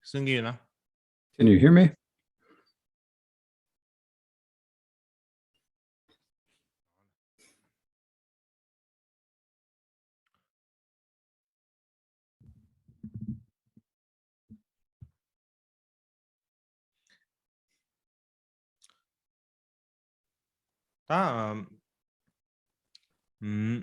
승기나? Can you hear me? 다음, 음,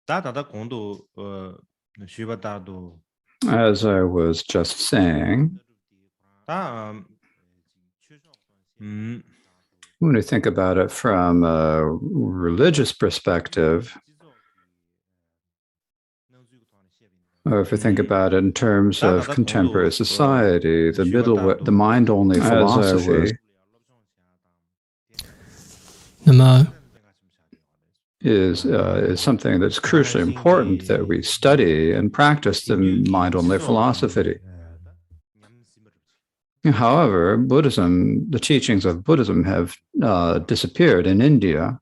다다다 공도, 쉬바다도, As I was just saying, 다음, when we think about it from a religious perspective, or if we think about it in terms of contemporary society, the mind-only philosophy is something that's crucially important that we study and practice the mind-only philosophy. However, Buddhism, the teachings of Buddhism have disappeared in India.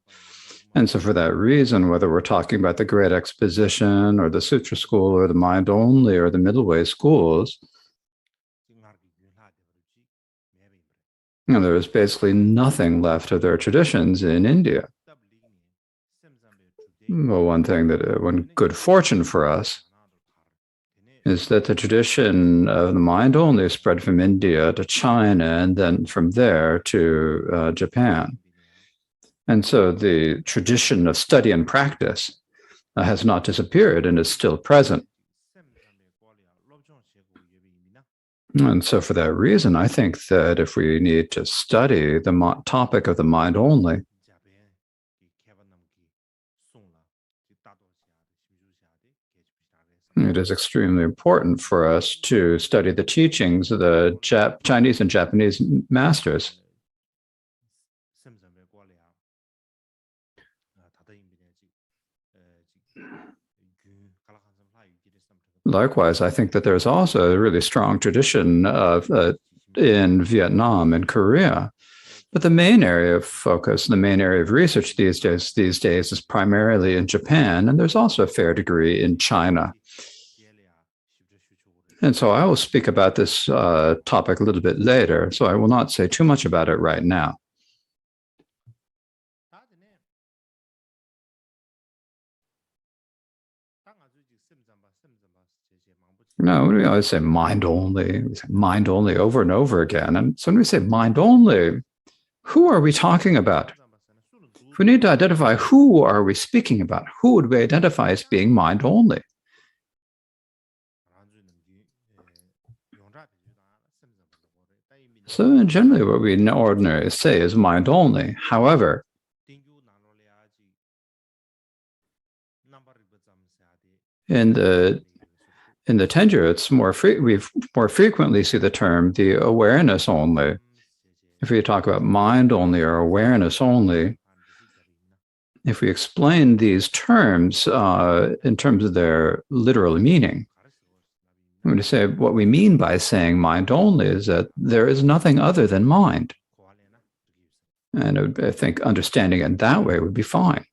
And so for that reason, whether we're talking about the Great Exposition or the Sutra School or the Mind Only or the Middle Way schools, there is basically nothing left of their traditions in India. Well, one good fortune for us is that the tradition of the mind only spread from India to China and then from there to Japan. And so the tradition of study and practice has not disappeared and is still present. And so for that reason, I think that if we need to study the topic of the mind only, it is extremely important for us to study the teachings of the Chinese and Japanese masters. Likewise, I think that there's also a really strong tradition in Vietnam and Korea. But the main area of focus, the main area of research these days is primarily in Japan, and there's also a fair degree in China. And so I will speak about this topic a little bit later, so I will not say too much about it right now. No, we always say mind only. We say mind only over and over again. And so when we say mind only, who are we talking about? If we need to identify who are we speaking about, who would we identify as being mind only? So generally what we ordinarily say is mind only. However, in the Tenjo, it's we more frequently see the term the awareness only. If we talk about mind only or awareness only, if we explain these terms in terms of their literal meaning, I'm going to say what we mean by saying mind only is that there is nothing other than mind. And I think understanding it that way would be fine.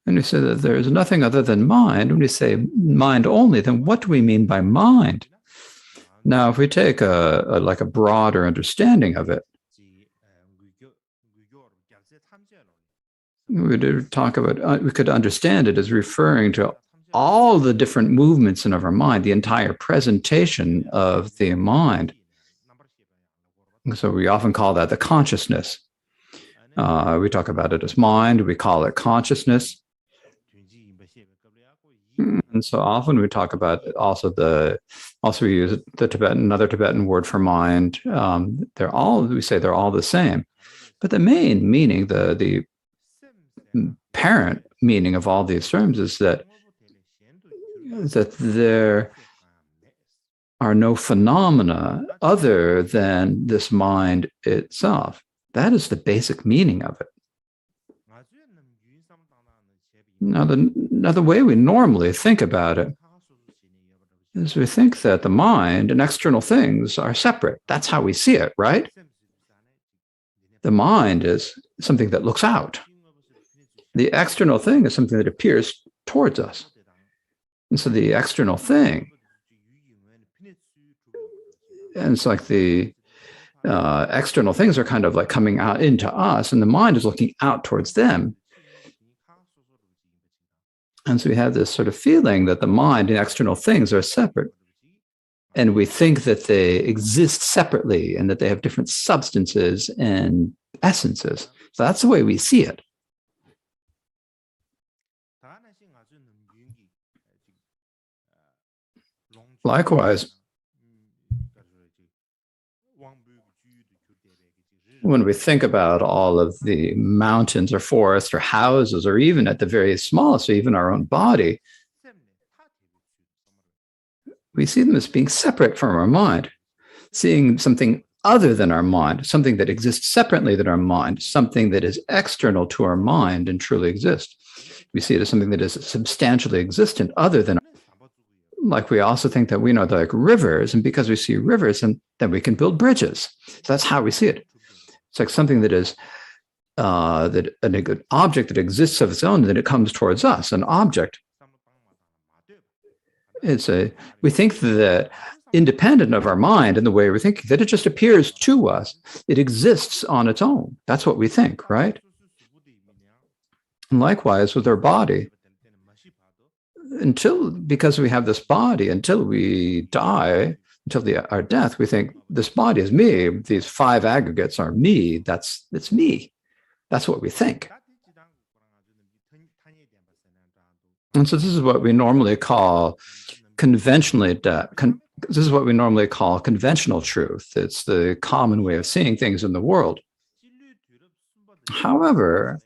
And we say that there is nothing other than mind. When we say mind only, then what do we mean by mind? Now, if we take a broader understanding of it, we could understand it as referring to all the different movements in our mind, the entire presentation of the mind. So we often call that the consciousness. We talk about it as mind, we call it consciousness. And so often we talk about we use another Tibetan word for mind. We say they're all the same. But the main meaning, the parent meaning of all these terms is that there are no phenomena other than this mind itself. That is the basic meaning of it. Now, the way we normally think about it is we think that the mind and external things are separate. That's how we see it, right? The mind is something that looks out. The external thing is something that appears towards us. And so the external thing, and it's like the external things are kind of like coming out into us, and the mind is looking out towards them. And so we have this sort of feeling that the mind and external things are separate. And we think that they exist separately and that they have different substances and essences. So that's the way we see it. Likewise, when we think about all of the mountains or forests or houses, or even at the very smallest, or even our own body, we see them as being separate from our mind, seeing something other than our mind, something that exists separately than our mind, something that is external to our mind and truly exists. We see it as something that is substantially existent other than, like we also think that we know like rivers, and because we see rivers, and then we can build bridges. So that's how we see it. It's like something that is that an object that exists of its own, that it comes towards us, an object. We think that independent of our mind and the way we're thinking, that it just appears to us. It exists on its own. That's what we think, right? And likewise with our body. Because we have this body, until we die, until our death, we think this body is me. These 5 aggregates are me. It's me. That's what we think. And so this is what we normally call conventional truth. It's the common way of seeing things in the world. However,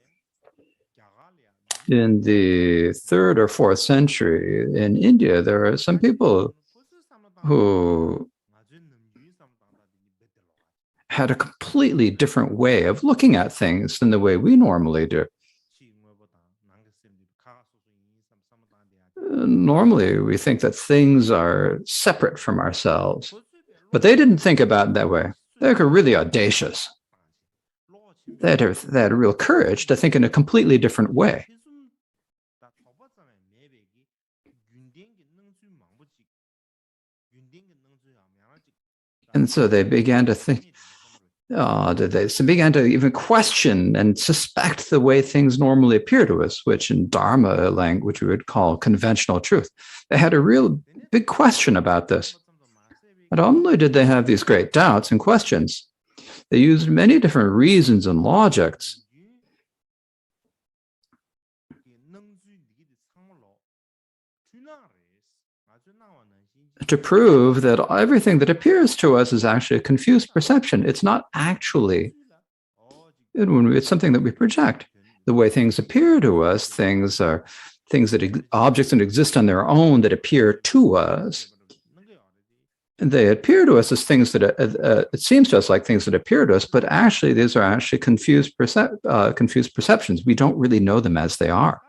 in the 3rd or 4th century in India, there are some people who had a completely different way of looking at things than the way we normally do. Normally, we think that things are separate from ourselves, but they didn't think about it that way. They were really audacious. They had real courage to think in a completely different way. And so they began to think, they began to even question and suspect the way things normally appear to us, which in Dharma language we would call conventional truth. They had a real big question about this. Not only did they have these great doubts and questions, they used many different reasons and logics to prove that everything that appears to us is actually a confused perception. It's not actually, it's something that we project. The way things appear to us, things are objects that exist on their own that appear to us. And they appear to us as things that it seems to us like things that appear to us, but actually these are actually confused perceptions. We don't really know them as they are.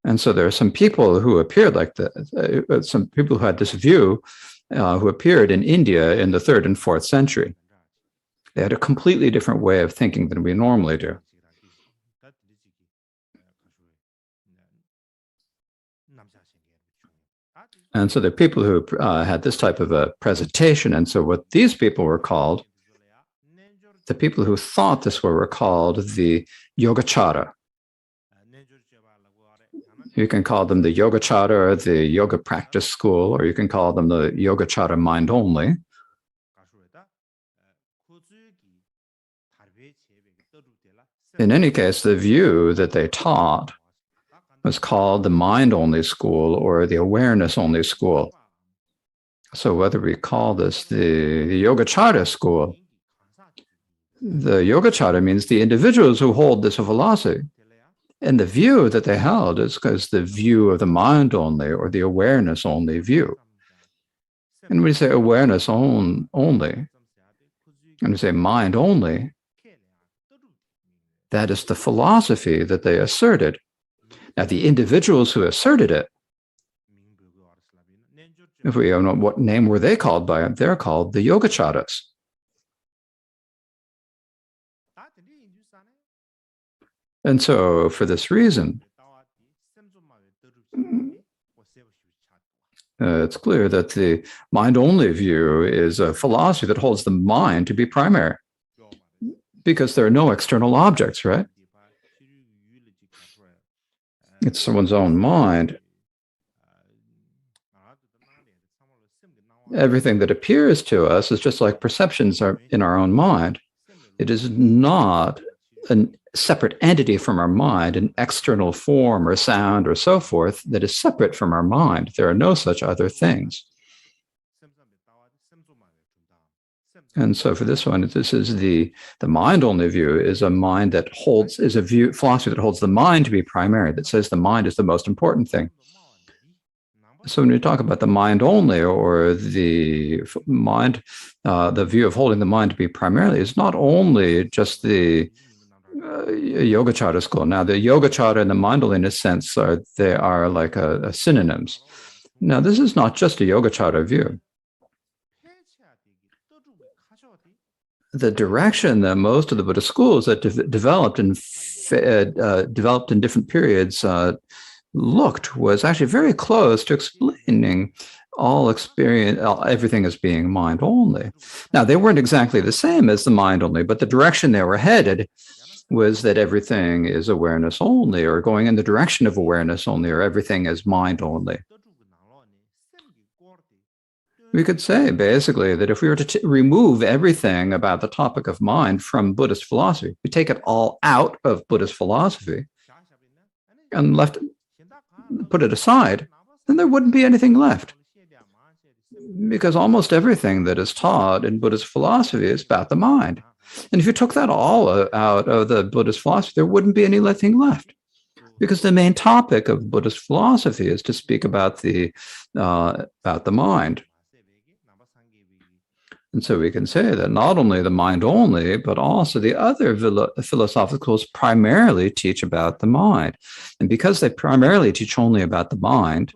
And so there are some people who appeared like some people who had this view, who appeared in India in the 3rd and 4th century. They had a completely different way of thinking than we normally do. And so there are people who had this type of a presentation. And so what these people were called, the people who thought this were called the Yogacara. You can call them the Yogacara or the Yoga Practice School, or you can call them the Yogacara Mind Only. In any case, the view that they taught was called the Mind Only School or the Awareness Only School. So whether we call this the Yogacara School, the Yogacara means the individuals who hold this philosophy. And the view that they held is because the view of the mind only or the awareness only view. And when we say awareness only, and we say mind only, that is the philosophy that they asserted. Now, the individuals who asserted it, If we don't know what name were they called by, they're called the Yogacharas. And so for this reason, it's clear that the mind-only view is a philosophy that holds the mind to be primary, because there are no external objects, right? It's someone's own mind. Everything that appears to us is just like perceptions are in our own mind. It is not a separate entity from our mind, an external form or sound or so forth that is separate from our mind. There are no such other things. And so for this one, this is the mind-only view is a mind that holds, is a view, philosophy that holds the mind to be primary, that says the mind is the most important thing. So when we talk about the mind only, or the mind, the view of holding the mind to be primarily, is not only just the Yogacara school. Now, the Yogacara and the mind-onlyness sense they are like synonyms. Now, this is not just a Yogacara view. The direction that most of the Buddhist schools that developed in different periods was actually very close to explaining everything as being mind only. Now, they weren't exactly the same as the mind only, but the direction they were headed was that everything is awareness only, or going in the direction of awareness only, or everything is mind only. We could say basically that if we were to remove everything about the topic of mind from Buddhist philosophy, we take it all out of Buddhist philosophy and put it aside, then there wouldn't be anything left. Because almost everything that is taught in Buddhist philosophy is about the mind. And if you took that all out of the Buddhist philosophy, there wouldn't be anything left. Because the main topic of Buddhist philosophy is to speak about the mind. And so we can say that not only the mind only, but also the other philosophical schools primarily teach about the mind. And because they primarily teach only about the mind,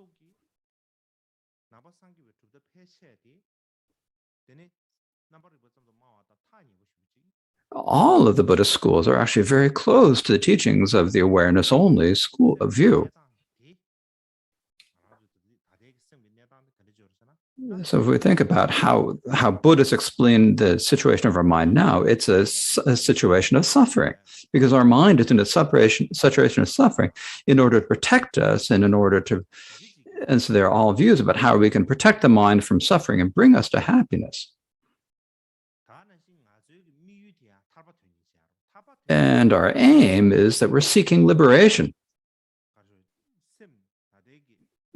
all of the Buddhist schools are actually very close to the teachings of the awareness only school of view. So if we think about how Buddhists explain the situation of our mind now, it's a situation of suffering, because our mind is in a situation of suffering in order to protect us and so there are all views about how we can protect the mind from suffering and bring us to happiness. And our aim is that we're seeking liberation.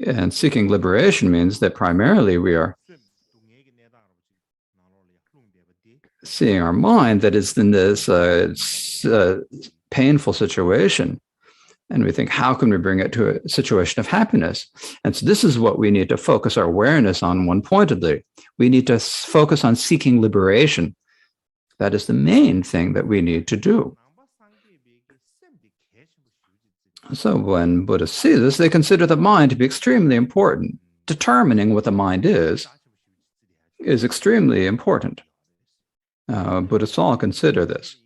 And seeking liberation means that primarily we are seeing our mind that is in this painful situation. And we think, how can we bring it to a situation of happiness? And so this is what we need to focus our awareness on one-pointedly. We need to focus on seeking liberation. That is the main thing that we need to do. So when Buddhists see this, they consider the mind to be extremely important. Determining what the mind is extremely important. Buddhists all consider this.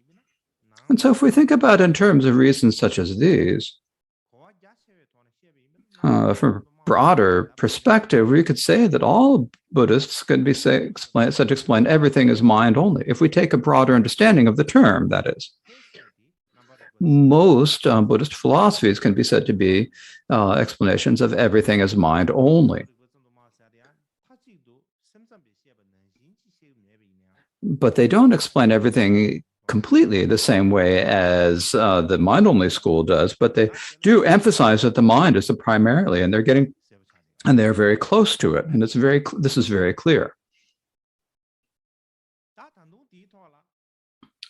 And so if we think about it in terms of reasons such as these, from a broader perspective, we could say that all Buddhists can be said to explain everything as mind only, if we take a broader understanding of the term, that is. Most Buddhist philosophies can be said to be explanations of everything as mind only. But they don't explain everything completely the same way as the mind-only school does, but they do emphasize that the mind is the primarily, and they're very close to it, and this is very clear.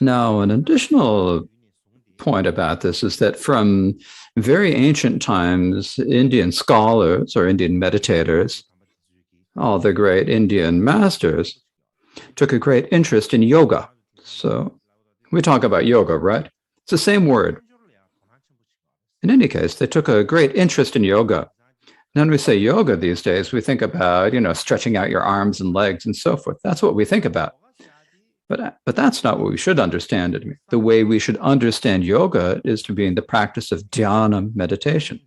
Now, an additional point about this is that from very ancient times, Indian scholars or Indian meditators, all the great Indian masters, took a great interest in yoga. So we talk about yoga, right? It's the same word. In any case, they took a great interest in yoga. When we say yoga these days, we think about, stretching out your arms and legs and so forth. That's what we think about. But that's not what we should understand it. The way we should understand yoga is to be in the practice of dhyana meditation,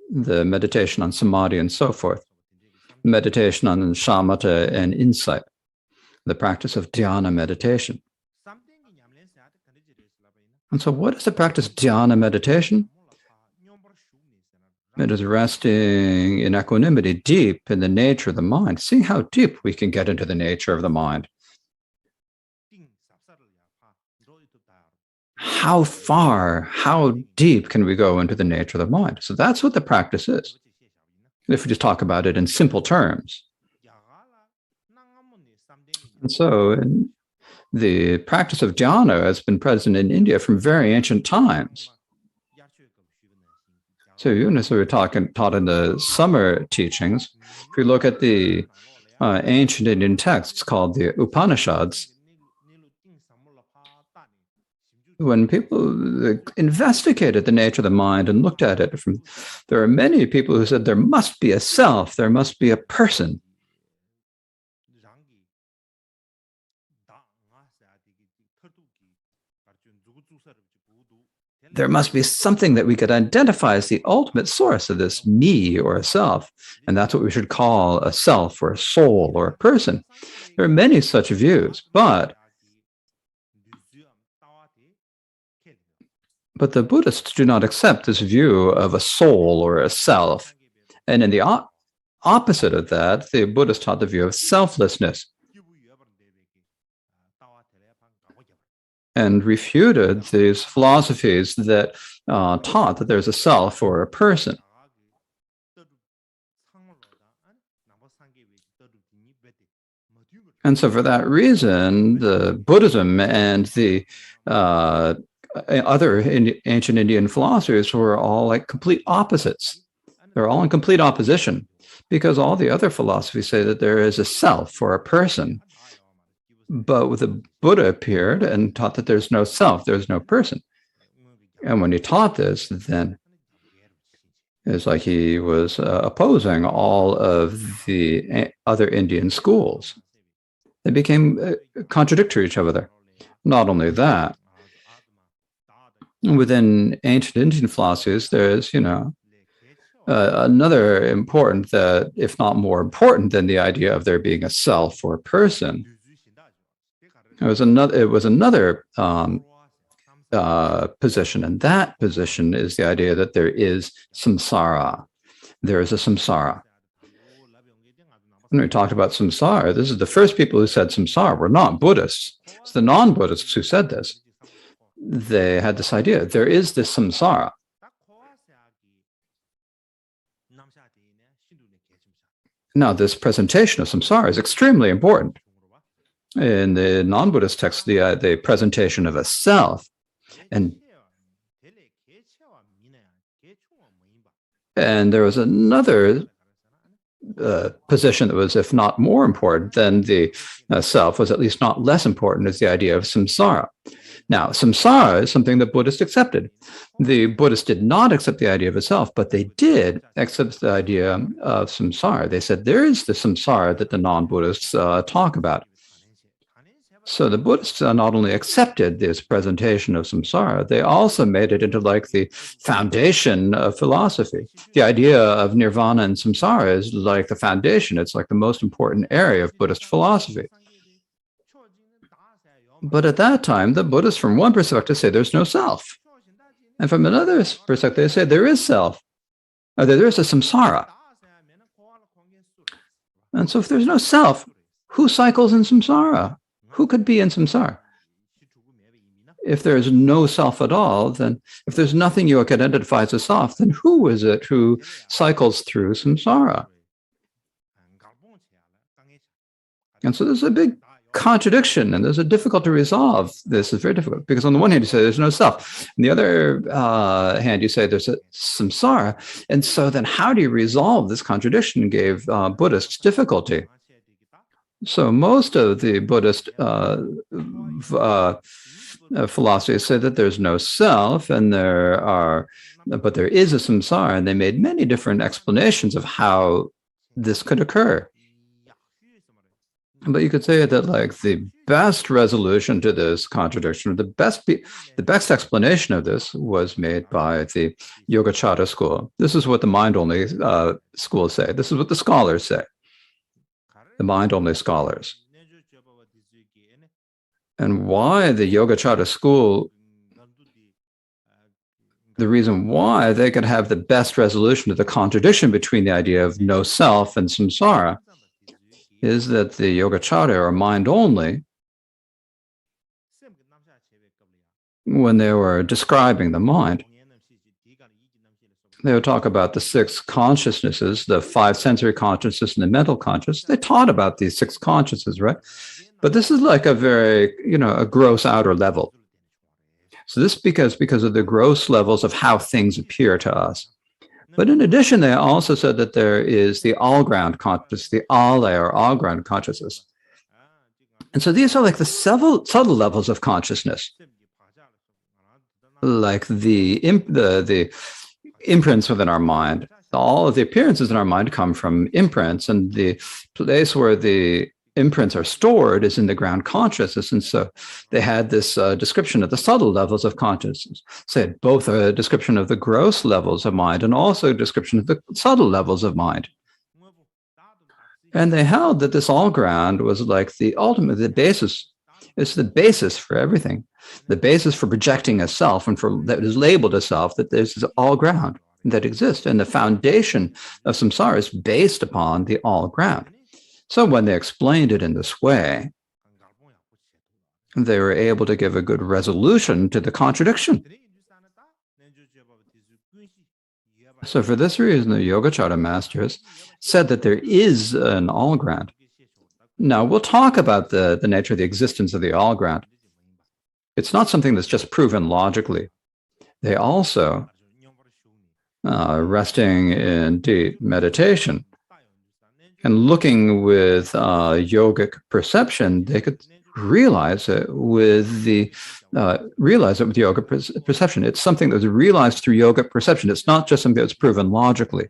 the meditation on samadhi and so forth, meditation on shamatha and insight, the practice of dhyana meditation. And so what is the practice of dhyana meditation? It is resting in equanimity deep in the nature of the mind, seeing how deep we can get into the nature of the mind. How far, how deep can we go into the nature of the mind? So that's what the practice is, if we just talk about it in simple terms. And so the practice of dhyana has been present in India from very ancient times. So as we were taught in the summer teachings, if we look at the ancient Indian texts called the Upanishads, when people investigated the nature of the mind and looked at it, there are many people who said there must be a self, there must be a person. There must be something that we could identify as the ultimate source of this me or a self, and that's what we should call a self or a soul or a person. There are many such views, but the Buddhists do not accept this view of a soul or a self. And in the opposite of that, the Buddhists taught the view of selflessness and refuted these philosophies that taught that there's a self or a person. And so for that reason, the Buddhism and the other ancient Indian philosophers were all like complete opposites. They're all in complete opposition because all the other philosophies say that there is a self or a person. But the Buddha appeared and taught that there's no self, there's no person. And when he taught this, then it's like he was opposing all of the other Indian schools. They became contradictory to each other. Not only that, within ancient Indian philosophies, there's, another important, if not more important than the idea of there being a self or a person. It was another position, and that position is the idea that there is samsara. There is a samsara. When we talked about samsara, this is the first people who said samsara were not Buddhists. It's the non-Buddhists who said this. They had this idea, there is this samsara. Now, this presentation of samsara is extremely important. In the non-Buddhist text, the presentation of a self, and there was another position that was, if not more important than the self, was at least not less important, is the idea of samsara. Now, samsara is something that Buddhists accepted. The Buddhists did not accept the idea of a self, but they did accept the idea of samsara. They said there is the samsara that the non-Buddhists talk about. So the Buddhists not only accepted this presentation of samsara, they also made it into like the foundation of philosophy. The idea of nirvana and samsara is like the foundation. It's like the most important area of Buddhist philosophy. But at that time, the Buddhists, from one perspective, say there's no self. And from another perspective, they say there is self. There is a samsara. And so if there's no self, who cycles in samsara? Who could be in samsara? If there is no self at all, then if there's nothing you can identify as a self, then who is it who cycles through samsara? And so there's a big contradiction, and there's a difficult to resolve. This is very difficult because on the one hand, you say there's no self. On the other hand, you say there's a samsara. And so then how do you resolve this contradiction gave Buddhists difficulty. So most of the Buddhist philosophies say that there's no self, and there are but there is a samsara, and they made many different explanations of how this could occur. But you could say that like the best resolution to this contradiction, the best explanation of this was made by the Yogacara school. This is what the mind-only schools say. This is what the scholars say, the mind-only scholars. And why the Yogacara school, the reason why they could have the best resolution to the contradiction between the idea of no self and samsara is that the Yogacara are mind only. When they were describing the mind, they would talk about the 6 consciousnesses, the 5 sensory consciousness and the mental consciousness. They taught about these 6 consciousnesses, right? But this is like a very, a gross outer level. So this because of the gross levels of how things appear to us. But in addition, they also said that there is the all-ground consciousness, the all-air or all-ground consciousness. And so these are like the subtle levels of consciousness, like the imprints within our mind. All of the appearances in our mind come from imprints, and the place where the imprints are stored is in the ground consciousness. And so they had this description of the subtle levels of consciousness. So they had both a description of the gross levels of mind and also a description of the subtle levels of mind. And they held that this all ground was like the ultimate, the basis. It's the basis for everything, the basis for projecting a self and for that is labeled a self, that there's this all ground that exists. And the foundation of samsara is based upon the all ground. So when they explained it in this way, they were able to give a good resolution to the contradiction. So for this reason, the Yogacara masters said that there is an all ground. Now, we'll talk about the nature of the existence of the all ground. It's not something that's just proven logically. They also, resting in deep meditation, and looking with yogic perception, they could realize it with yogic perception. It's something that's realized through yogic perception. It's not just something that's proven logically.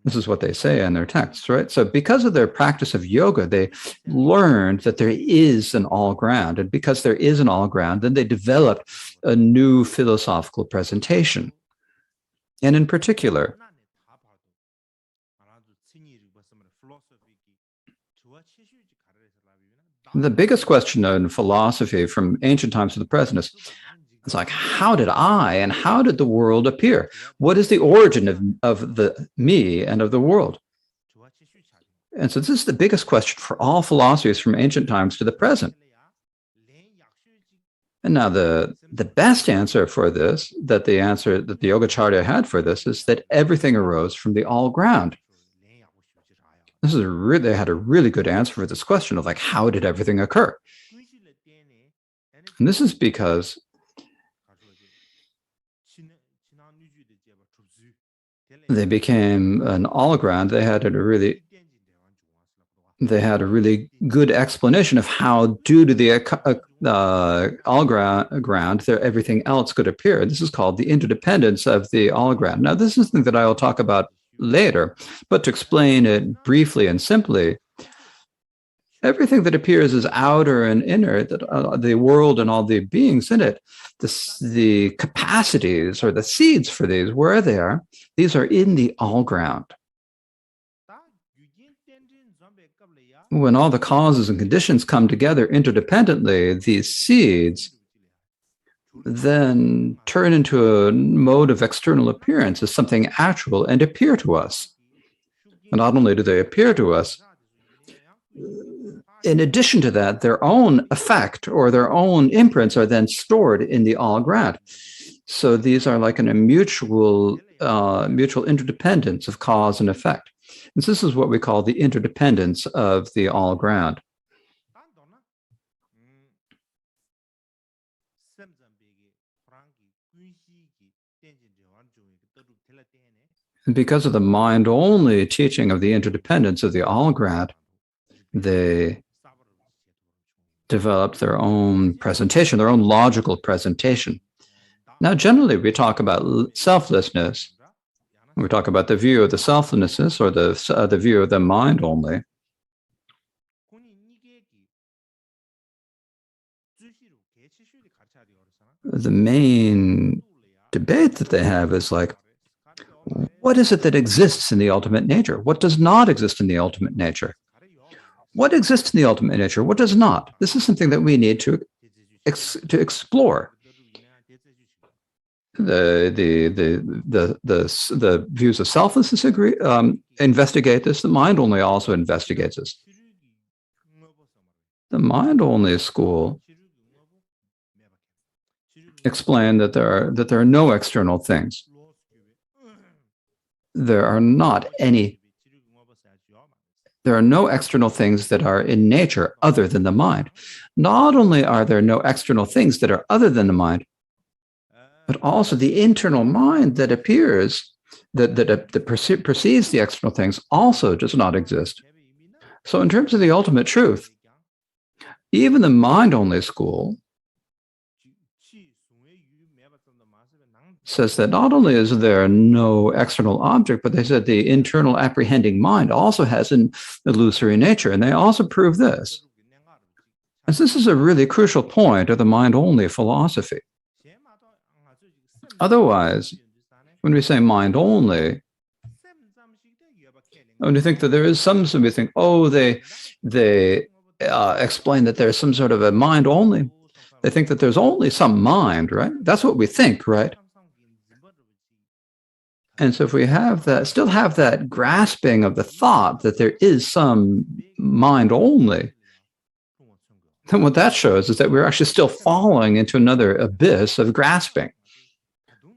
This is what they say in their texts, right? So because of their practice of yoga, they learned that there is an all ground. And because there is an all ground, then they developed a new philosophical presentation. And in particular, the biggest question in philosophy from ancient times to the present is, it's like, how did I and how did the world appear? What is the origin of the me and of the world? And so this is the biggest question for all philosophies from ancient times to the present. And now the best answer for this, that the Yogacarya had for this, is that everything arose from the all ground. They had a really good answer for this question of like, how did everything occur? And this is because they became an all ground. They had a really good explanation of how, due to the all ground, everything else could appear. This is called the interdependence of the all ground. Now, this is something that I will talk about later, but to explain it briefly and simply, everything that appears as outer and inner, that the world and all the beings in it, the capacities or the seeds for these, where they are, these are in the all ground. When all the causes and conditions come together interdependently, these seeds then turn into a mode of external appearance as something actual and appear to us. And not only do they appear to us, in addition to that, their own effect or their own imprints are then stored in the all ground. So these are like a mutual interdependence of cause and effect. And this is what we call the interdependence of the all ground. And because of the mind-only teaching of the interdependence of the all ground, they developed their own presentation, their own logical presentation. Now, generally, we talk about selflessness. We talk about the view of the selflessness or the view of the mind only. The main debate that they have is like, what is it that exists in the ultimate nature? What does not exist in the ultimate nature? What exists in the ultimate nature? What does not? This is something that we need to explore. The views of selflessness investigate this. The mind only also investigates this. The mind only school explain that there are no external things. There are no external things that are in nature other than the mind. Not only are there no external things that are other than the mind, but also the internal mind that appears, that perceives the external things also does not exist. So in terms of the ultimate truth, even the mind-only school says that not only is there no external object, but they said the internal apprehending mind also has an illusory nature, and they also prove this. And this is a really crucial point of the mind-only philosophy. Otherwise, when we say mind-only, when you think that there is some, so we think, oh, they explain that there's some sort of a mind-only. They think that there's only some mind, right? That's what we think, right? And so if we have that, still have that grasping of the thought that there is some mind only, then what that shows is that we're actually still falling into another abyss of grasping,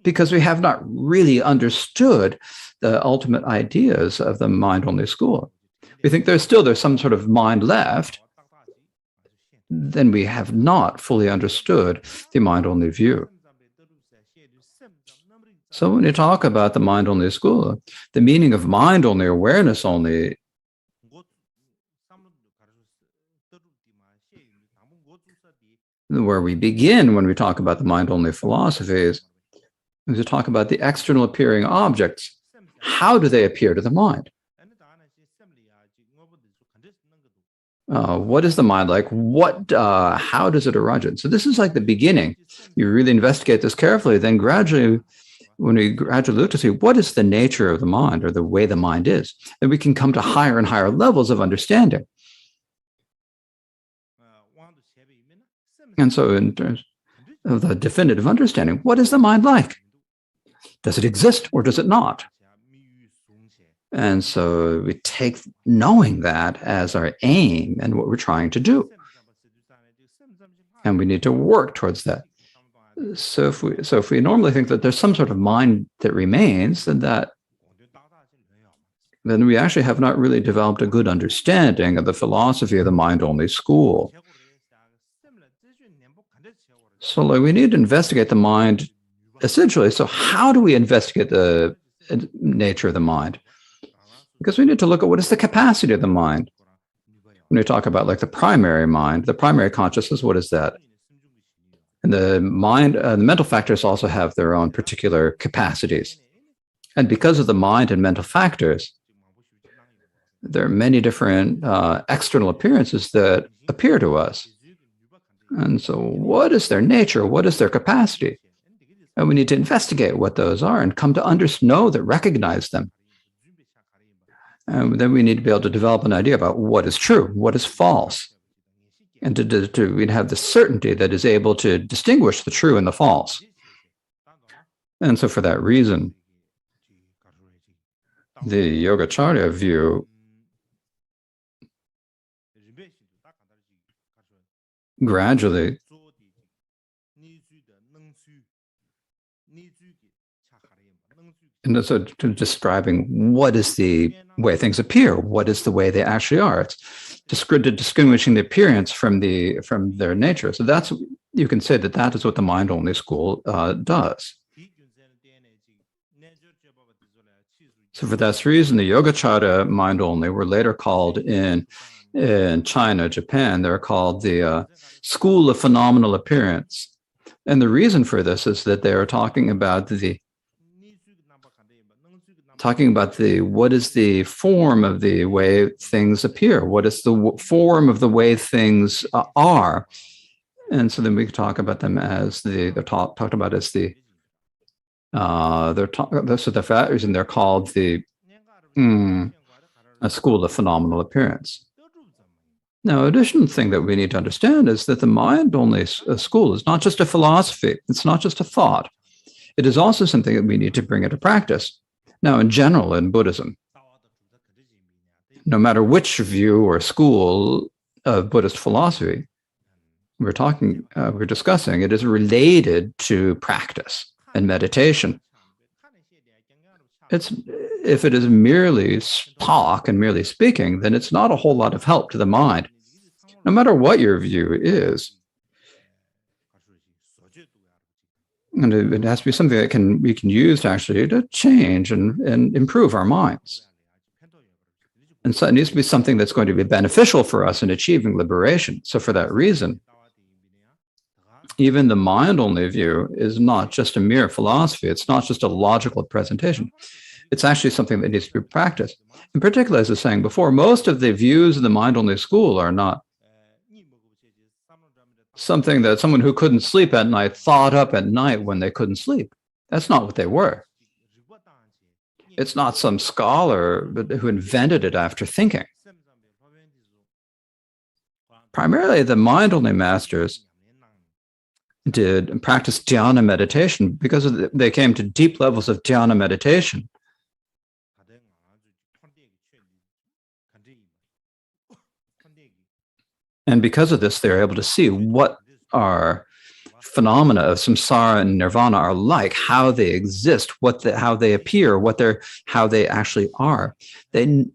because we have not really understood the ultimate ideas of the mind-only school. We think there's some sort of mind left, then we have not fully understood the mind-only view. So when you talk about the mind-only school, the meaning of mind-only, awareness only, where we begin when we talk about the mind-only philosophies, is to talk about the external appearing objects. How do they appear to the mind? What is the mind like? How does it arise? So this is like the beginning. You really investigate this carefully, then gradually, when we gradually look to see what is the nature of the mind or the way the mind is, then we can come to higher and higher levels of understanding. And so in terms of the definitive understanding, what is the mind like? Does it exist or does it not? And so we take knowing that as our aim and what we're trying to do. And we need to work towards that. So if we normally think that there's some sort of mind that remains, then we actually have not really developed a good understanding of the philosophy of the mind-only school. So we need to investigate the mind essentially. So how do we investigate the nature of the mind? Because we need to look at what is the capacity of the mind. When we talk about like the primary mind, the primary consciousness, what is that? And the mind, the mental factors also have their own particular capacities. And because of the mind and mental factors, there are many different external appearances that appear to us. And so what is their nature? What is their capacity? And we need to investigate what those are and come to know that, recognize them. And then we need to be able to develop an idea about what is true, what is false. And we'd have the certainty that is able to distinguish the true and the false. And so for that reason, the Yogacarya view gradually and so describing what is the way things appear, what is the way they actually are. It's distinguishing the appearance from their nature. So that's, you can say that is what the mind-only school does. So for that reason, the Yogacarya mind-only were later called in China, Japan, they're called the School of Phenomenal Appearance. And the reason for this is that they are talking about what is the form of the way things appear? What is the form of the way things are? And so then we talk about them as they're talked about as the so the reason they're called a school of phenomenal appearance. Now, additional thing that we need to understand is that the mind-only school is not just a philosophy. It's not just a thought. It is also something that we need to bring into practice. Now, in general, in Buddhism, no matter which view or school of Buddhist philosophy we're discussing, it is related to practice and meditation. If it is merely talk and merely speaking, then it's not a whole lot of help to the mind. No matter what your view is, and it has to be something that we can use to change and improve our minds. And so it needs to be something that's going to be beneficial for us in achieving liberation. So for that reason, even the mind-only view is not just a mere philosophy. It's not just a logical presentation. It's actually something that needs to be practiced. In particular, as I was saying before, most of the views of the mind-only school are not something that someone who couldn't sleep at night thought up at night when they couldn't sleep. That's not what they were. It's not some scholar who invented it after thinking. Primarily, the mind-only masters did practice dhyana meditation because they came to deep levels of dhyana meditation. And because of this, they're able to see what our phenomena of samsara and nirvana are like, how they exist, how they appear, how they actually are. They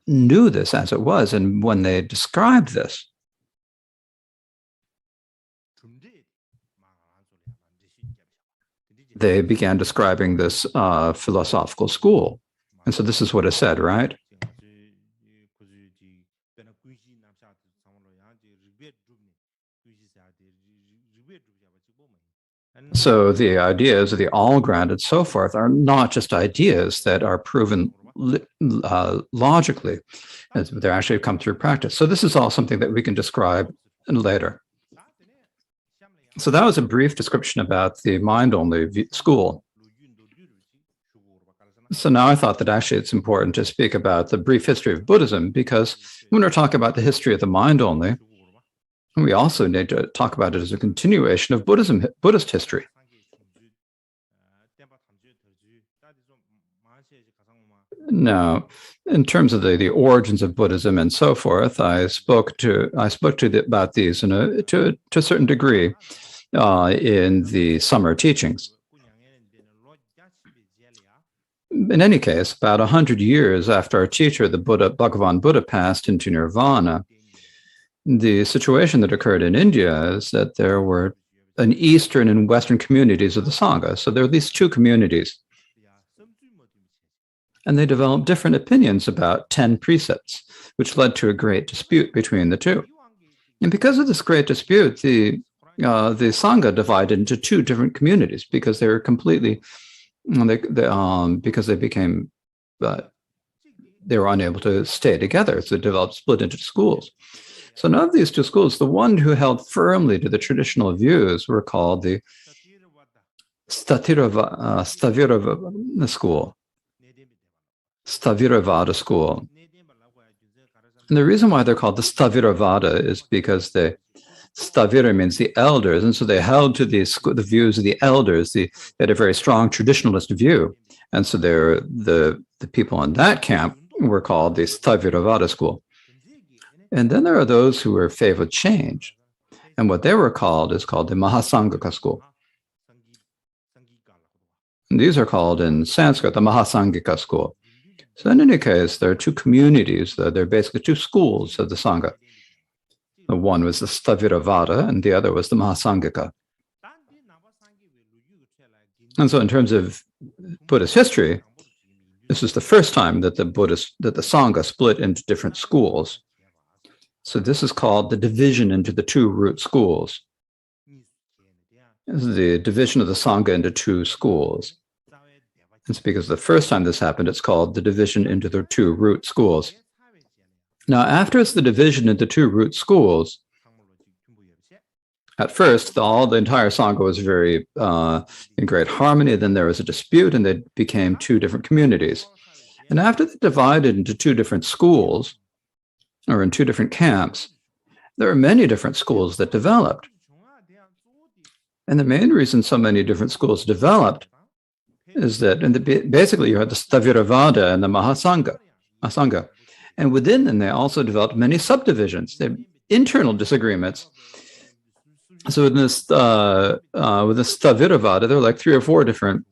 knew this as it was, and when they described this, they began describing this philosophical school. And so this is what is said, right? So the ideas of the all-ground and so forth are not just ideas that are proven logically, they're actually come through practice. So this is all something that we can describe later. So that was a brief description about the mind-only school. So now I thought that actually it's important to speak about the brief history of Buddhism, because when we're talking about the history of the mind-only, we also need to talk about it as a continuation of Buddhist history. Now, in terms of the origins of Buddhism and so forth, I spoke about these to a certain degree in the summer teachings. In any case, about 100 years after our teacher, the Bhagavan Buddha, passed into nirvana, the situation that occurred in India is that there were an Eastern and Western communities of the Sangha. So there were these two communities. And they developed different opinions about 10 precepts, which led to a great dispute between the two. And because of this great dispute, the Sangha divided into two different communities because they were completely, because they became, they were unable to stay together. So they split into schools. So none of these two schools, the one who held firmly to the traditional views were called the Staviravada school. Staviravada school. And the reason why they're called the Staviravada is because Stavira means the elders, and so they held to the views of the elders. They had a very strong traditionalist view, and so the people in that camp were called the Staviravada school. And then there are those who were favored change, and what they were called is called the Mahasangika school. And these are called in Sanskrit the Mahasangika school. So in any case, there are two communities. They're basically two schools of the Sangha. The one was the Staviravada, and the other was the Mahasangika. And so in terms of Buddhist history, this is the first time that the Sangha split into different schools. So this is called the division into the two root schools. This is the division of the Sangha into two schools. It's because the first time this happened, it's called the division into the two root schools. Now, after it's the division into two root schools, at first, the entire Sangha was very in great harmony. Then there was a dispute, and they became two different communities. And after they divided into two different schools, or in two different camps, there are many different schools that developed. And the main reason so many different schools developed is that, basically, you had the Staviravada and the Mahasangha. And within them, they also developed many subdivisions. They had internal disagreements. So with the Staviravada, there are like 3 or 4 different,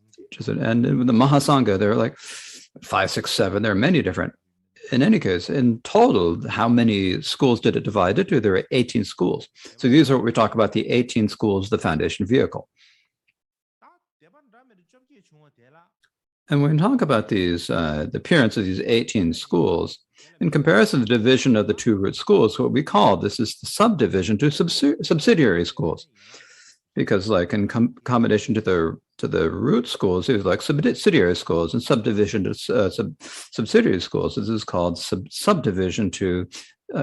and with the Mahasangha, there are like 5, 6, 7. There are many different. In any case, in total, how many schools did it divide into? There are 18 schools. So these are what we talk about, the 18 schools, the foundation vehicle. And when we talk about these, the appearance of these 18 schools, in comparison to the division of the two root schools, what we call this is the subdivision to subsidiary schools. Because like in combination to the root schools, it was like subsidiary schools, and subdivision to subsidiary schools. This is called subdivision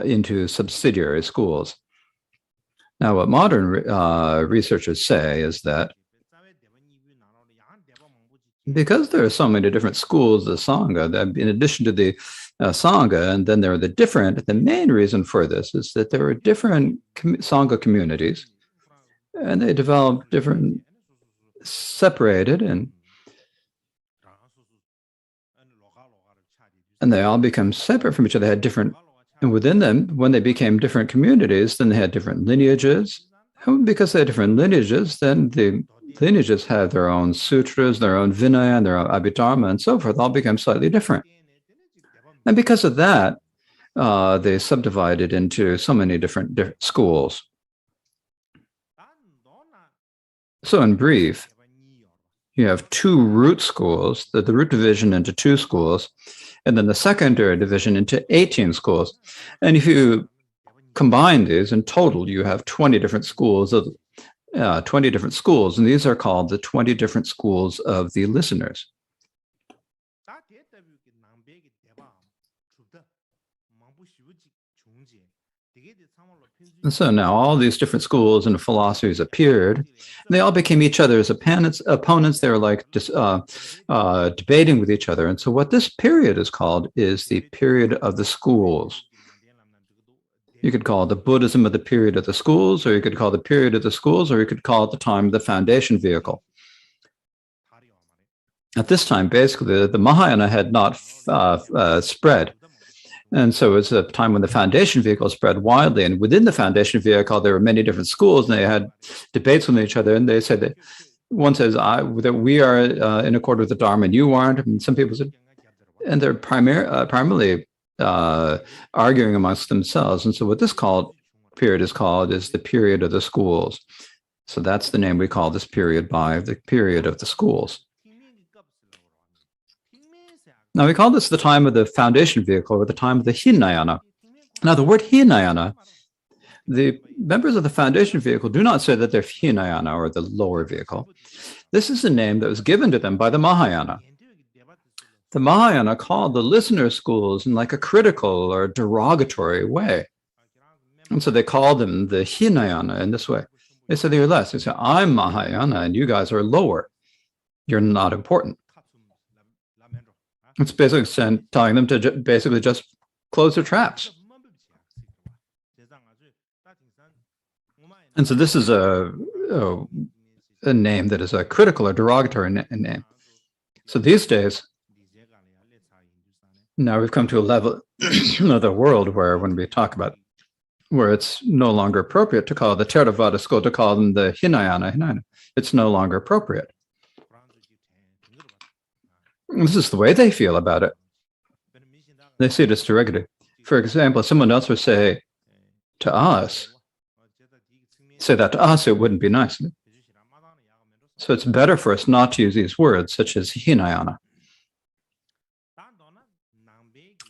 into subsidiary schools. Now, what modern researchers say is that because there are so many different schools of the Sangha, that in addition to the Sangha, and then there are the main reason for this is that there are different Sangha communities, and they developed different, separated, and they all become separate from each other. They had different, and within them, when they became different communities, then they had different lineages. And because they had different lineages, then the lineages have their own sutras, their own vinaya, and their own abhidharma, and so forth, all become slightly different. And because of that, they subdivided into so many different schools. So in brief, you have 2 root schools, the root division into 2 schools, and then the secondary division into 18 schools. And if you combine these, in total, you have 20 different schools, and these are called the 20 different schools of the listeners. And so now all these different schools and philosophies appeared. They all became each other's opponents. They were like debating with each other. And so what this period is called is the period of the schools. You could call it the Buddhism of the period of the schools, or you could call it the period of the schools, or you could call it the time of the foundation vehicle. At this time, basically, the Mahayana had not spread. And so it's a time when the foundation vehicle spread widely. And within the foundation vehicle, there were many different schools, and they had debates with each other. And they said that one says that we are in accord with the Dharma and you aren't. And some people said, and they're primarily arguing amongst themselves. And so what this period is called is the period of the schools. So that's the name we call this period by, the period of the schools. Now, we call this the time of the foundation vehicle, or the time of the Hinayana. Now, the word Hinayana, the members of the foundation vehicle do not say that they're Hinayana, or the lower vehicle. This is a name that was given to them by the Mahayana. The Mahayana called the listener schools in like a critical or derogatory way. And so they called them the Hinayana in this way. They said they're less. They said, I'm Mahayana, and you guys are lower. You're not important. It's basically telling them to basically just close their traps. And so this is a name that is a critical or derogatory name. So these days, now we've come to a level of the world where when we talk about where it's no longer appropriate to call the Theravada school, to call them the Hinayana. It's no longer appropriate. This is the way they feel about it. They see it as derogatory. For example, someone else would say to us, it wouldn't be nice. So it's better for us not to use these words, such as Hinayana.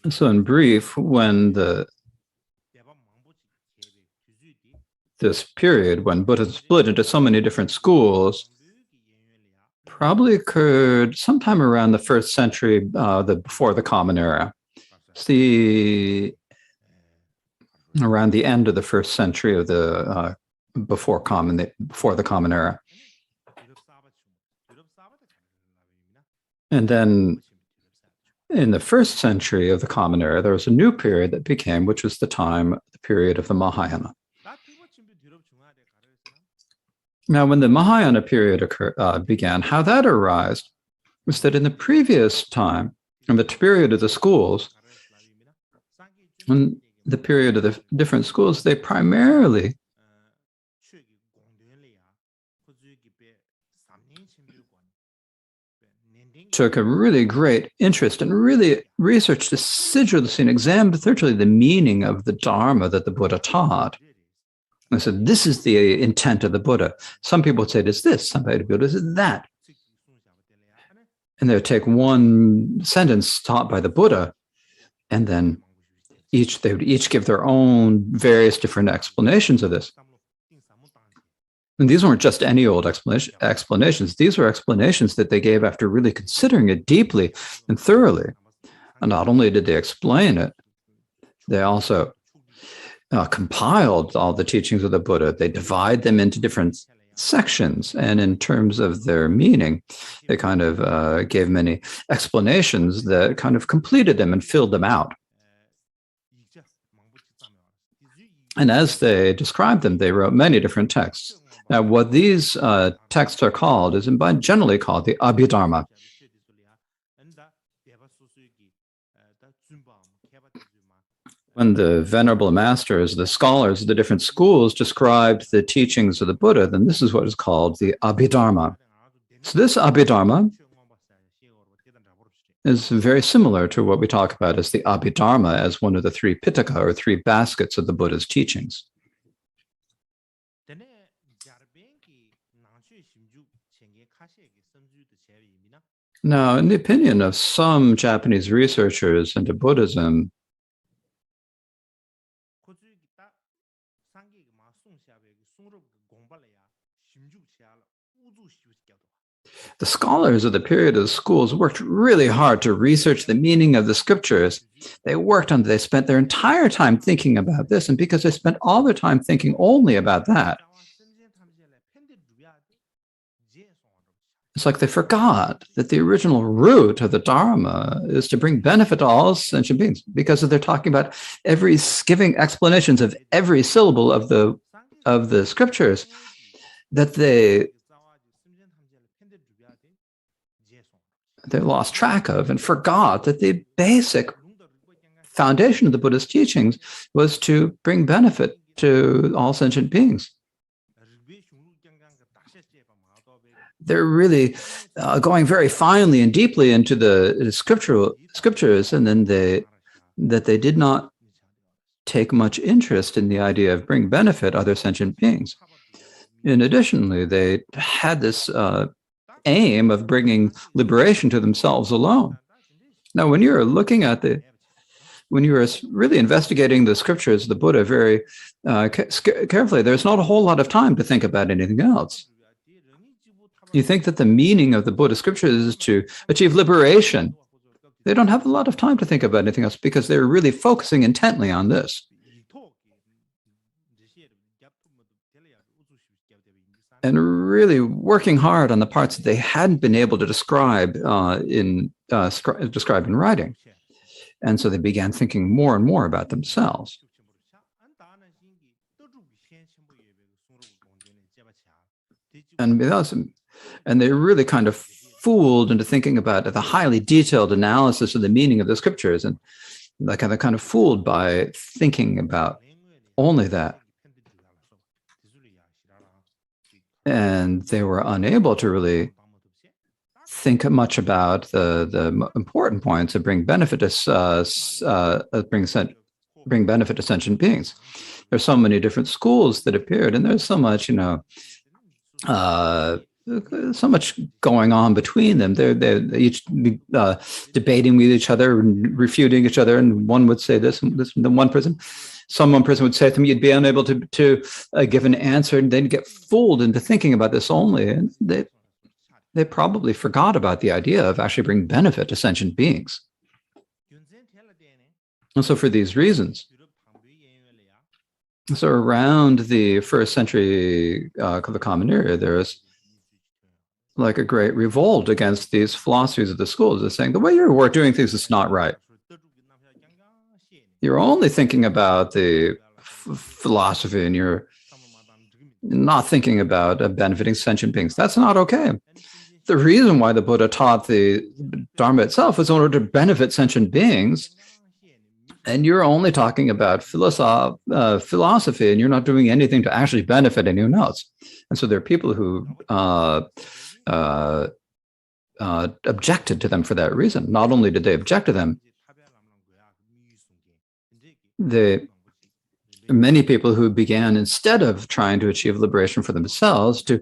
So in brief, when the this period when Buddha split into so many different schools probably occurred sometime around the 1st century, before the Common Era. It's around the end of the 1st century of the before the Common Era. And then in the 1st century of the Common Era, there was a new period that became, which was the period of the Mahayana. Now, when the Mahayana period began, how that arose was that in the previous time, in the period of the schools, in the period of the different schools, they primarily took a really great interest and really researched assiduously and examined thoroughly the meaning of the Dharma that the Buddha taught. And said, this is the intent of the Buddha. Some people would say it's this, some people would say that. And they would take one sentence taught by the Buddha, and then they would each give their own various different explanations of this. And these weren't just any old explanations. These were explanations that they gave after really considering it deeply and thoroughly. And not only did they explain it, they also compiled all the teachings of the Buddha. They divide them into different sections, and in terms of their meaning, they kind of gave many explanations that kind of completed them and filled them out. And as they described them, they wrote many different texts. Now, what these texts are called is generally called the Abhidharma. When the venerable masters, the scholars of the different schools described the teachings of the Buddha, then this is what is called the Abhidharma. So this Abhidharma is very similar to what we talk about as the Abhidharma as one of the 3 Pitaka, or 3 baskets of the Buddha's teachings. Now, in the opinion of some Japanese researchers into Buddhism, the scholars of the period of the schools worked really hard to research the meaning of the scriptures. They spent their entire time thinking about this, and because they spent all their time thinking only about that, it's like they forgot that the original root of the Dharma is to bring benefit to all sentient beings, because they're talking about giving explanations of every syllable of the scriptures that they lost track of and forgot that the basic foundation of the Buddha's teachings was to bring benefit to all sentient beings. They're really going very finely and deeply into the scriptures, and then they did not take much interest in the idea of bring benefit other sentient beings. And additionally, they had this aim of bringing liberation to themselves alone. Now, when you're really investigating the scriptures of the Buddha very carefully, there's not a whole lot of time to think about anything else. You think that the meaning of the Buddha scriptures is to achieve liberation. They don't have a lot of time to think about anything else because they're really focusing intently on this. And really working hard on the parts that they hadn't been able to describe in writing. And so they began thinking more and more about themselves. And they really kind of fooled into thinking about the highly detailed analysis of the meaning of the scriptures, and they're kind of fooled by thinking about only that. And they were unable to really think much about the important points that bring benefit to sentient beings. There's so many different schools that appeared, and there's so much, so much going on between them. They're each debating with each other and refuting each other, and one would say this, and then one person Some one person would say to me, you'd be unable to give an answer, and they'd get fooled into thinking about this only. And they probably forgot about the idea of actually bringing benefit to sentient beings. And so for these reasons, so around the first century of the Common Era, there's like a great revolt against these philosophies of the schools. They're saying the way you're doing things is not right. You're only thinking about the philosophy, and you're not thinking about benefiting sentient beings. That's not okay. The reason why the Buddha taught the Dharma itself was in order to benefit sentient beings. And you're only talking about philosophy, and you're not doing anything to actually benefit anyone else. And so there are people who objected to them for that reason. Not only did they object to them, many people who began, instead of trying to achieve liberation for themselves, to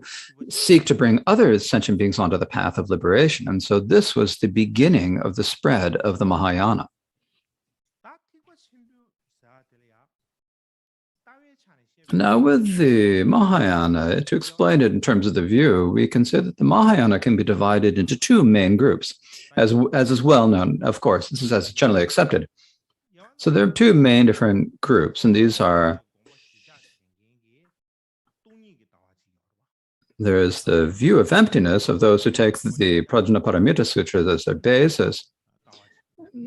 seek to bring other sentient beings onto the path of liberation. And so this was the beginning of the spread of the Mahayana. Now, with the Mahayana, to explain it in terms of the view, we can say that the Mahayana can be divided into two main groups, as is well known, of course. This is as generally accepted. So there are two main different groups, and these are, there is the view of emptiness of those who take the Prajnaparamita Sutra as their basis.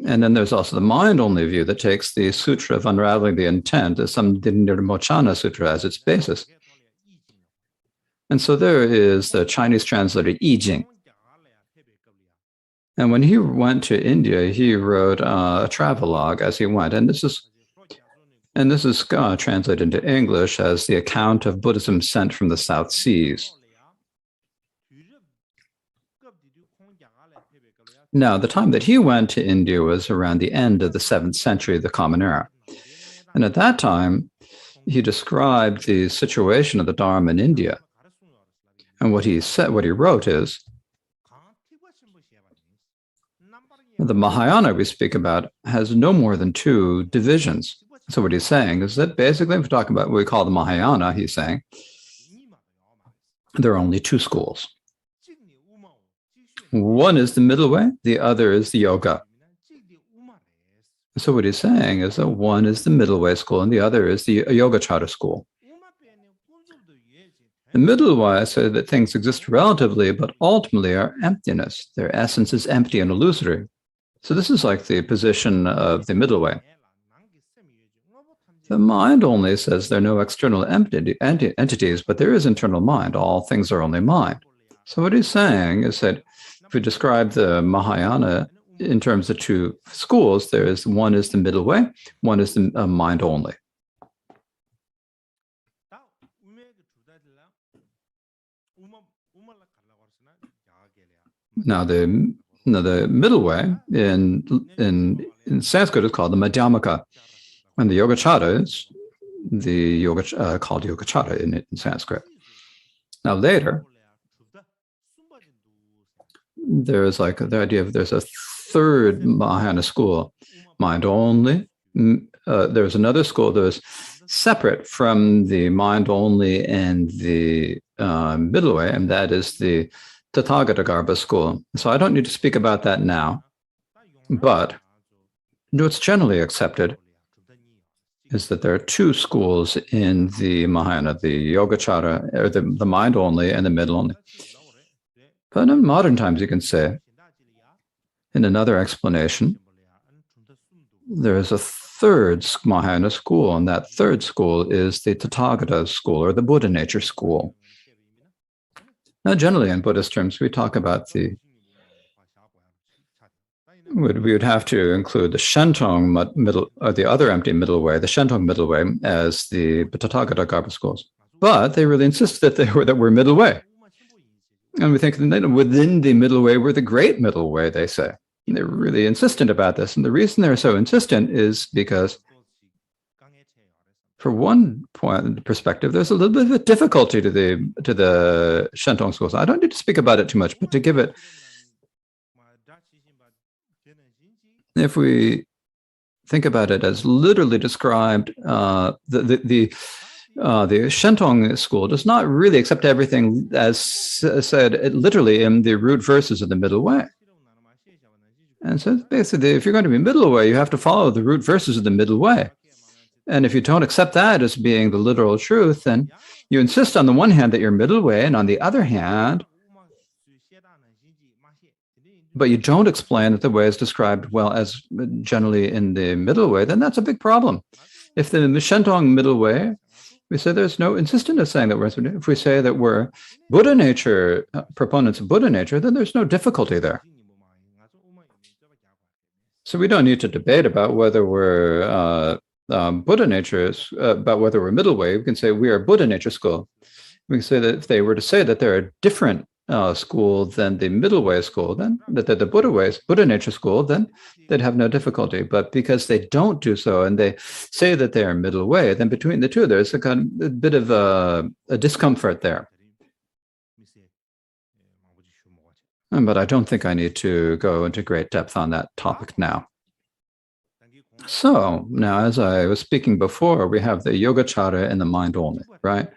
And then there's also the mind-only view that takes the Sutra of Unraveling the Intent, the Samdhinirmochana Sutra, as its basis. And so there is the Chinese translator I Ching. And when he went to India, he wrote a travelogue as he went. And this is translated into English as the account of Buddhism sent from the South Seas. Now, the time that he went to India was around the end of the 7th century of the Common Era. And at that time, he described the situation of the Dharma in India. And what he wrote is, the Mahayana we speak about has no more than 2 divisions. So what he's saying is that basically, if we're talking about what we call the Mahayana, he's saying there are only 2 schools. One is the middle way, the other is the yoga. So what he's saying is that one is the middle way school and the other is the Yogacara school. The middle way says that things exist relatively, but ultimately are emptiness. Their essence is empty and illusory. So this is like the position of the middle way. The mind only says there are no external entities, but there is internal mind. All things are only mind. So what he's saying is that if we describe the Mahayana in terms of 2 schools, one is the middle way, one is the mind only. Now the middle way in Sanskrit is called the Madhyamaka, and the Yogacara is called Yogacara in Sanskrit. Now later, there's like the idea of there's a 3rd Mahayana school, mind only. There's another school that was separate from the mind only and the middle way, and that is the Tathagatagarbha school. So I don't need to speak about that now, but what's generally accepted is that there are 2 schools in the Mahayana, the Yogacara, or the mind only and the middle only. But in modern times, you can say, in another explanation, there is a 3rd Mahayana school, and that 3rd school is the Tathagata school, or the Buddha nature school. Now, generally in Buddhist terms, we talk about we would have to include the Shentong middle, or the other empty middle way, the Shentong middle way, as the Tathagata schools. But they really insisted that we're middle way. And we think that within the middle way, we're the great middle way, they say. And they're really insistent about this. And the reason they're so insistent is because, for one point perspective, there's a little bit of a difficulty to the Shentong schools. I don't need to speak about it too much, but to give it, if we think about it as literally described. The Shentong school does not really accept everything as said literally in the root verses of the middle way. And so basically, if you're going to be middle way, you have to follow the root verses of the middle way. And if you don't accept that as being the literal truth, then you insist on the one hand that you're middle way, and on the other hand, but you don't explain that the way is described well as generally in the middle way, then that's a big problem. If the Shentong middle way, we say there's no insistence of saying that we're, if we say that we're Buddha nature, proponents of Buddha nature, then there's no difficulty there. So we don't need to debate about whether we're Buddha nature, about whether we're middle way. We can say we are Buddha nature school. We can say that if they were to say that they're a different school than the middle way school, then that the Buddha nature school, then they'd have no difficulty. But because they don't do so and they say that they are middle way, then between the two, there's a bit of a discomfort there. But I don't think I need to go into great depth on that topic now. So now, as I was speaking before, we have the Yogacara and the mind only, right?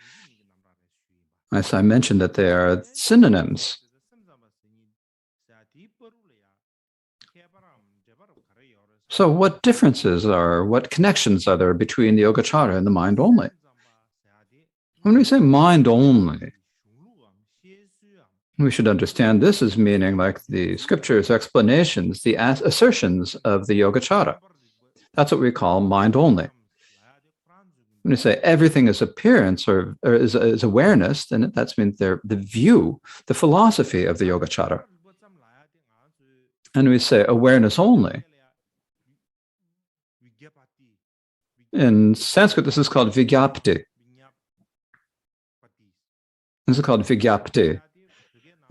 As I mentioned that they are synonyms. So what differences are, what connections are there between the Yogacara and the mind only? When we say mind only, we should understand this as meaning like the scriptures, explanations, the assertions of the Yogacara. That's what we call mind only. When you say everything is appearance or is awareness, then that means the view, the philosophy of the Yogacara. And we say awareness only. In Sanskrit, this is called vigyapti. This is called vigyapti.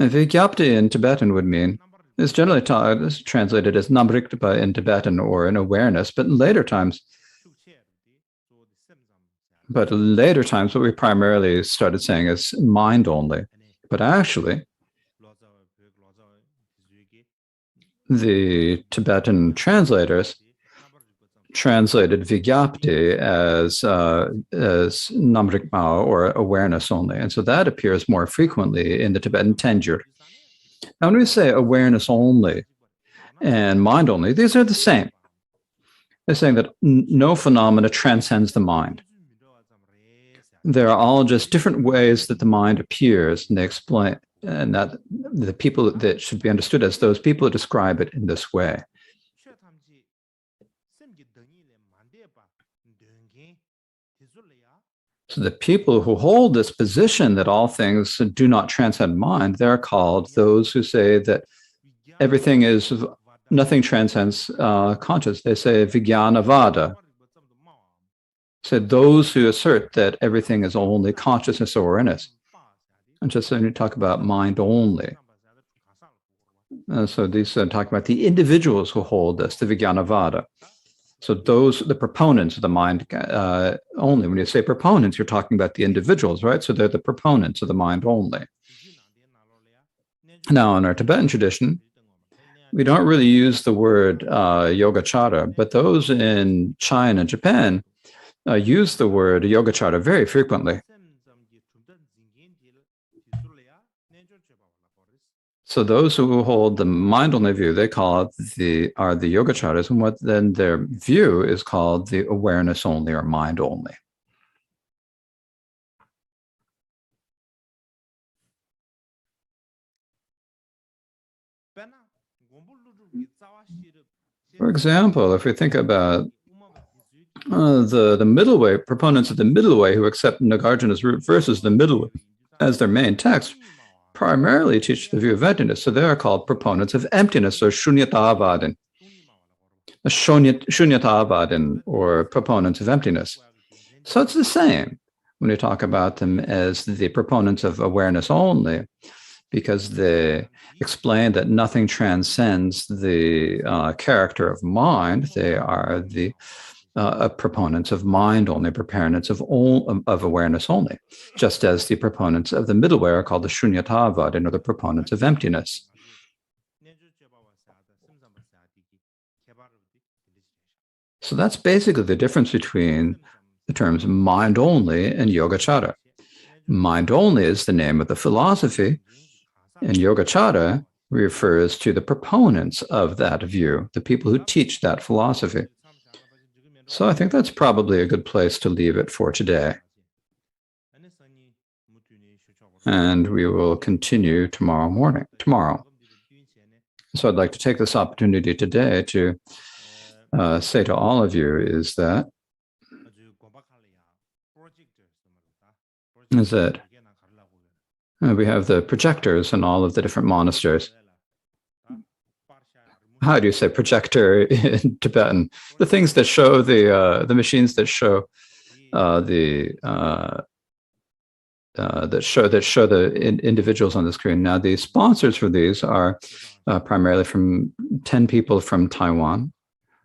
And vigyapti in Tibetan would mean, is generally translated as namrikpa in Tibetan or in awareness, but in later times, what we primarily started saying is mind only. But actually, the Tibetan translators translated vigyapti as namrikpa or awareness only. And so that appears more frequently in the Tibetan Tenjur. Now, when we say awareness only and mind only, these are the same. They're saying that no phenomena transcends the mind. They're all just different ways that the mind appears, and they explain, and that the people that should be understood as those people who describe it in this way. So the people who hold this position that all things do not transcend mind, they're called those who say that nothing transcends conscious. They say Vijnanavada. So those who assert that everything is only consciousness or awareness. And just when you talk about mind only. So these talk about the individuals who hold this, the Vijnanavada. So those, the proponents of the mind only. When you say proponents, you're talking about the individuals, right? So they're the proponents of the mind only. Now, in our Tibetan tradition, we don't really use the word Yogacara, but those in China and Japan use the word Yogacara very frequently. So those who hold the mind-only view, they call it the Yogacaras, and what then their view is called the awareness-only or mind-only. For example, if we think about the middle way, proponents of the middle way who accept Nagarjuna's root versus the middle way as their main text, primarily teach the view of emptiness. So they are called proponents of emptiness or shunyatavadin. Shunyatavadin or proponents of emptiness. So it's the same when you talk about them as the proponents of awareness only, because they explain that nothing transcends the character of mind. They are the proponents of mind only, proponents of awareness only, just as the proponents of the middle way are called the shunyatavadin, or the proponents of emptiness. So that's basically the difference between the terms mind only and Yogacara. Mind only is the name of the philosophy, and Yogacara refers to the proponents of that view, the people who teach that philosophy. So I think that's probably a good place to leave it for today. And we will continue tomorrow. So I'd like to take this opportunity today to say to all of you is that we have the projectors in all of the different monasteries. How do you say projector in Tibetan? The things that show the machines that show that show the individuals on the screen. Now, the sponsors for these are primarily from 10 people from Taiwan.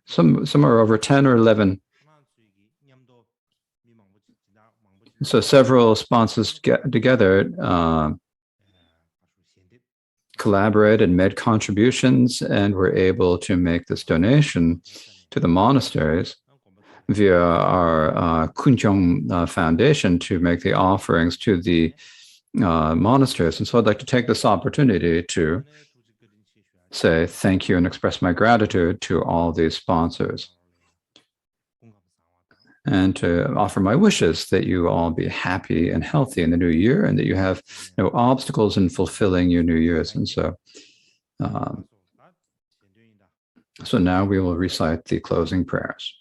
Some are over 10 or 11. So several sponsors get together, collaborated, made contributions, and were able to make this donation to the monasteries via our Kunjong Foundation to make the offerings to the monasteries. And so I'd like to take this opportunity to say thank you and express my gratitude to all these sponsors, and to offer my wishes that you all be happy and healthy in the new year, and that you have no obstacles in fulfilling your New Year's. And so, so now we will recite the closing prayers.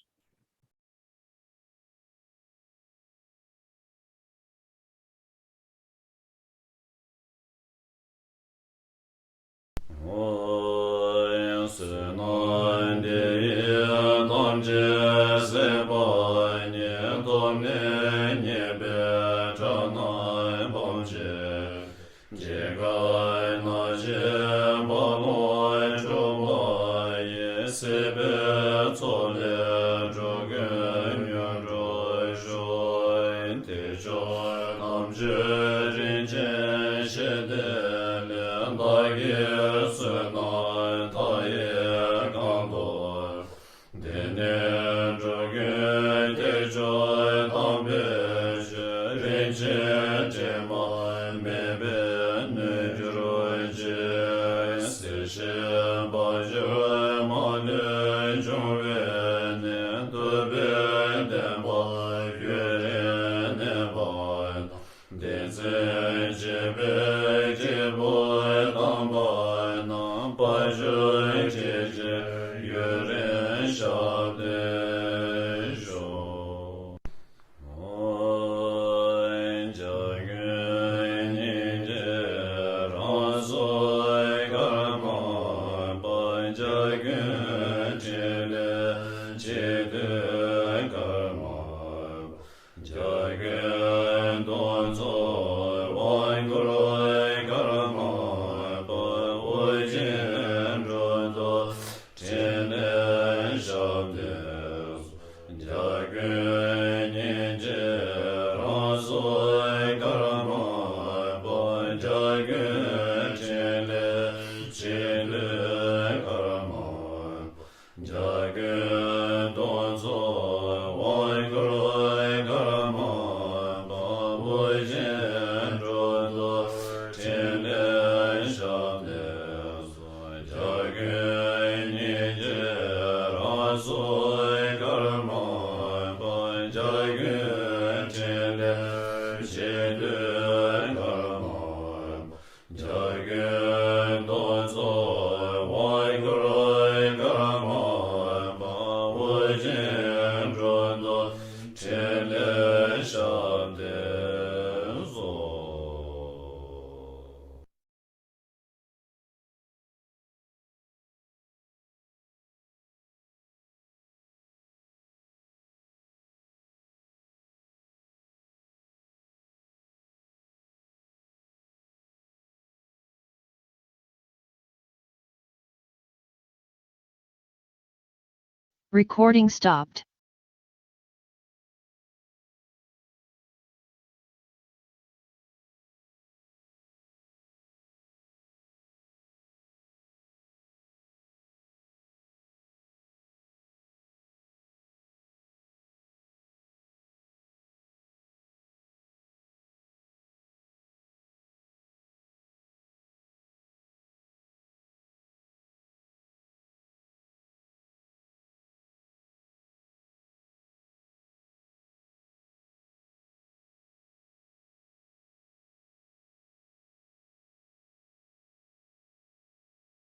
Recording stopped.